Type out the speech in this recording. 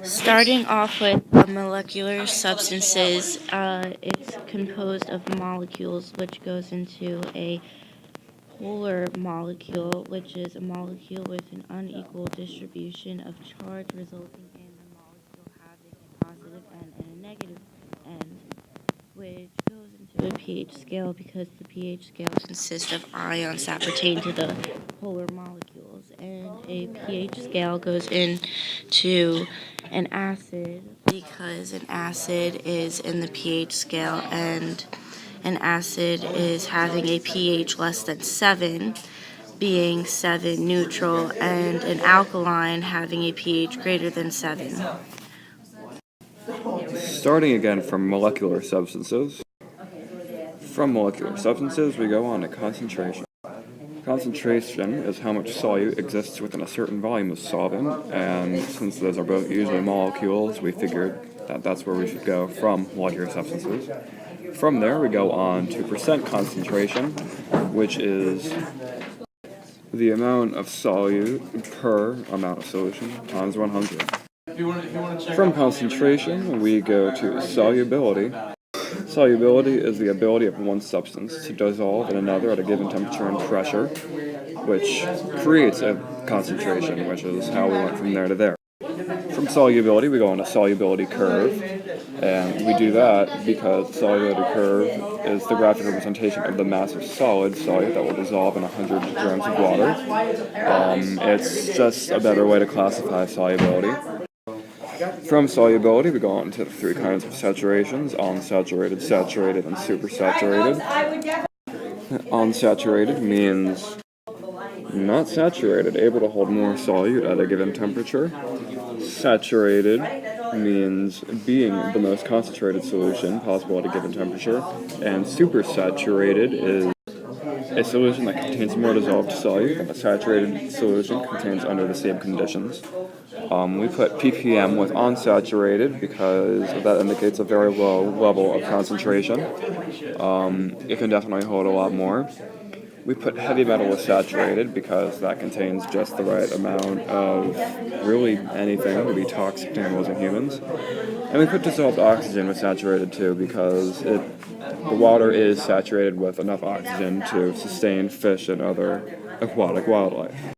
Starting off with the molecular substances, it's composed of molecules, which goes into a polar molecule, which is a molecule with an unequal distribution of charge, resulting in the molecule having a positive end and a negative end, which goes into a pH scale because the pH scale consists of ions that pertain to the polar molecules, and a pH scale goes into an acid because an acid is in the pH scale, and an acid is having a pH less than 7, being 7 neutral, and an alkaline having a pH greater than 7. Starting again from molecular substances. From molecular substances, we go on to concentration. Concentration is how much solute exists within a certain volume of solvent, and since those are both usually molecules, we figured that that's where we should go from molecular substances. From there, we go on to percent concentration, which is the amount of solute per amount of solution times 100. From concentration, we go to solubility. Solubility is the ability of one substance to dissolve in another at a given temperature and pressure, which creates a concentration, which is how we went from there to there. From solubility, we go on a solubility curve, and we do that because the solubility curve is the graphic representation of the mass of solid solute that will dissolve in 100 grams of water. It's just a better way to classify solubility. From solubility, we go on to the three kinds of saturations: unsaturated, saturated, and supersaturated. Unsaturated means not saturated, able to hold more solute at a given temperature. Saturated means being the most concentrated solution possible at a given temperature. And supersaturated is a solution that contains more dissolved solute than a saturated solution contains under the same conditions. We put ppm with unsaturated because that indicates a very low level of concentration. It can definitely hold a lot more. We put heavy metal with saturated because that contains just the right amount of really anything to be toxic to animals and humans. And we put dissolved oxygen with saturated too because the water is saturated with enough oxygen to sustain fish and other aquatic wildlife.